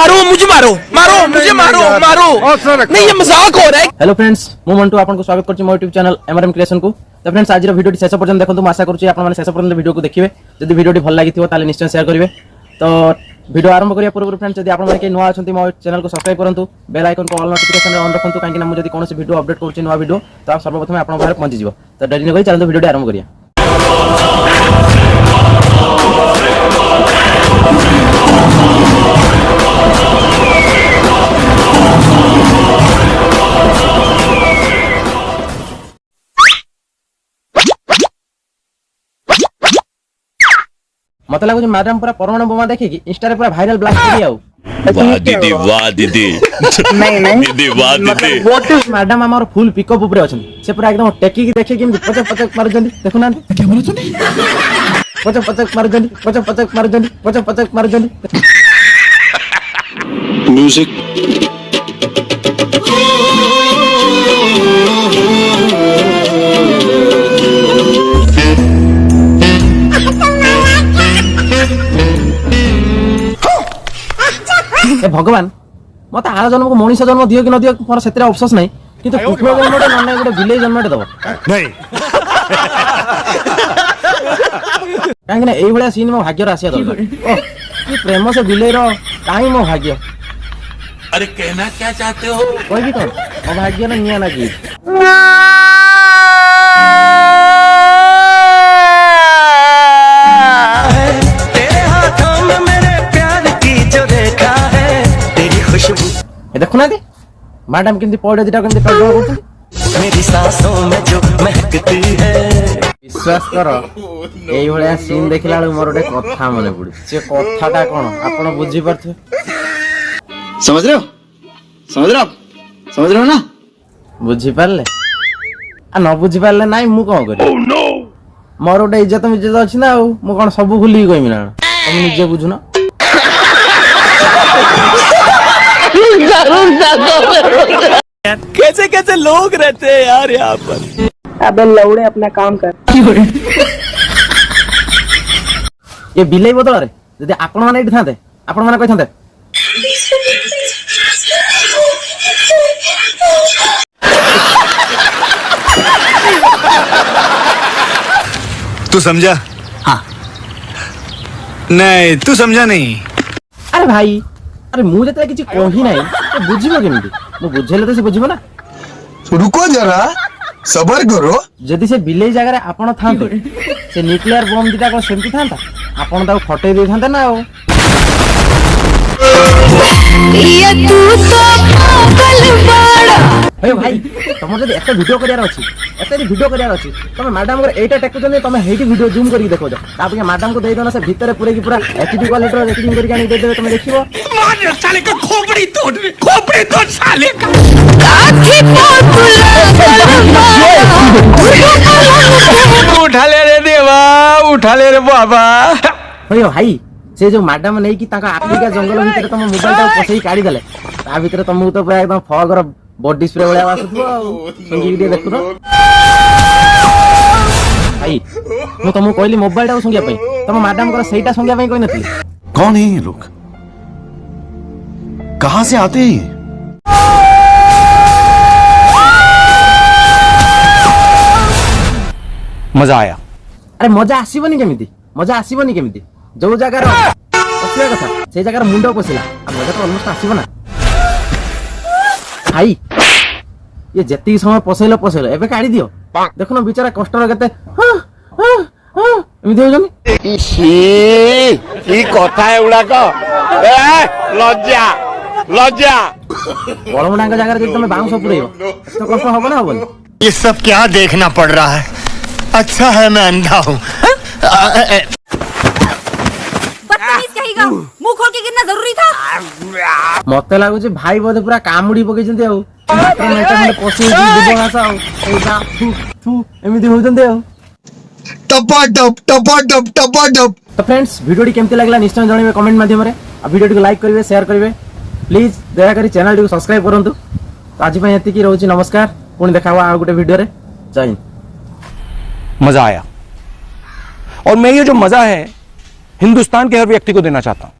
मारो मुझे, मारो मारो मुझे, मारो मारो नहीं, ये मजाक हो रहा है। हेलो फ्रेंड्स, मु मंटू आपन को स्वागत करछि मो यूट्यूब चैनल एमआरएम क्रिएशन को। तो फ्रेंड्स आज वीडियो शेष पर्यंत देखंतु, मैं आशा करछि आपन माने शेष पर्यंत वीडियो को देखिबे। जदि वीडियो भल लागिथिबो ताले निश्चय शेयर करिवे। तो वीडियो आरंभ करिया पूर्व फ्रेंड्स, जदि आपन माने के नुवा अछंती मो चैनल को सब्सक्राइब करंतु, बेल आइकन को ऑल नोटिफिकेशन ऑन रखंतु, काहे कि ना मु जदि कोनोसी वीडियो अपडेट करछि नुवा वीडियो तो आप सर्वप्रथम आपन पाखरे पहुंची जिवो। तो देरी न करि चलंतु वीडियो आरंभ करिया। मत लगुच मैडम पूरा परमाणु बोमा देखिकी इंस्टा रे पूरा वायरल ब्लास्ट करी आउ। वाह दीदी, वाह दीदी। नहीं नहीं दीदी वाह दीदी। व्हाट इज मैडम हमर फुल पिकअप ऊपर अछन, से पूरा एकदम टेकी की देखि कि पचक पचक मार जंदी। देखु ना क्या बोलु छनी, पचक पचक मार जंदी, पचक पचक मार जंदी, पचक पचक मार जंदी। म्यूजिक भगवान मत आर जन्म को मनीष जन्म दियो कि न दियो मोर सेते अफसोस नहीं, किंतु कुकुर जन्मटे न नहीं गोटे बिलेई जन्मटे दबो नहीं। काहे ना एई भलिया सीन मो भाग्य रासिया दरकार। ओ की प्रेम से बिलेई रो काई मो भाग्य। अरे कहना क्या चाहते हो? कोई भी कोन मो भाग्य न निया ना की। देखो ना मैडम किंती पौड़े दिटा किंती टगड़ करथि, मेरी सांसों में जो महकती है। विश्वास करो एई भलिया सीन देखिला बेलु मोर गोटे कथा मने पड़ी। से कथाटा कोन आपण बुझी परथे? समझ रहे हो, समझ रहे हो, समझ रहे हो ना? बुझी पारले आ न बुझी पारले नाइ मु कोन करी। ओह नो, मोर गोटे इज्जत इज्जत अछि ना, मु कोन सब भूली गइमी ना? तुम निजे बुझु ना। कैसे कैसे लोग रहते हैं यार यहाँ पर। अबे लौड़े अपना काम कर। ये बिलेई बदल रे जदि आपण माने एठी थांते, आपण माने कहि थांते तू समझा? हाँ नहीं तू समझा नहीं। अरे भाई, अरे मु जते किछि कहि नाही तो बुझिबो केमिति? मु बुझेले तो से बुझिबो ना। रुको जरा सबर करो। जदि से बिलेई जगह रे आपण थांते, से न्यूक्लियर बम दिटा को सेमति थांता, आपण ताऊ फटै दे थांते ना। ओ ये तू तो पागल बाड़ा। ए भाई, तमर जदि एते वीडियो करियार अछि, एते वीडियो करियार अछि, तमे मैडम को एटा टेक जने तमे हेठी वीडियो जूम करी देखो जा। तापे मैडम को देई दना से भीतर पूरे की पूरा एचडी क्वालिटी रो रेकॉर्डिंग करी आनी दे देबे, तमे देखिबो। मार साले का खोपड़ी तोड़ साले का। काठी उठा ले रे देवा, उठा ले रे बाबा। ओय भाई, से जो मैडम नै कि ताका आफ्रिका जंगल भीतर तम मोबाइल ता पसई काढी देले, ता भीतर तमु तो पूरा एकदम फॉग रो बॉडी स्प्रे वाला आसुथबो। संगी के देखु न भाई, मु तमु कहली मोबाइल ता संगिया पई, तम मैडम को सेटा संगिया पई कोइ नथि। कौन है ये लोग, कहां से आते हैं? मजा आया। अरे मजा आसीबनी केमिति, मजा आसीबनी केमिति? जो जगह पसिला कथा से जगह मुंडो पसिला, आ मजा तो ऑलमोस्ट आसीबो ना भाई। ये जति समय पसैलो एबे काढी दियो। देखो ना बेचारा कष्ट रे केते एमिति हो जनी। इसी की कथा है उड़ा को, ए लज्जा लज्जा। बळमुंडा का जगह जदि तमे बाउंस पुरैबो तो कष्ट होबो ना होबो? ये सब क्या देखना पड़ रहा है? अच्छा है मैं अंधा हूँ। बदतमीज कहेगा, मुंह खोल के गिरना जरूरी था। मते लागु जे भाई बोधे पूरा कामुडी पके जंती आउ, मात्र मेटा मने पसी दुबो घास आउ एटा थू थू एमिति हो जंती आउ। टपाटप टपाटप टपाटप। तो फ्रेंड्स, वीडियो केमती लागला निश्चय जणाइबे कमेंट माध्यम रे। आ वीडियो को लाइक करिवे, शेयर करिवे, प्लीज दया करी चैनल को सब्सक्राइब करंतु। तो आज पय एति की रहउची, नमस्कार, पुणी देखावा आ गुटे वीडियो रे। जय हिंद। मजा आया, और मैं ये जो मजा है हिंदुस्तान के हर व्यक्ति को देना चाहता हूं।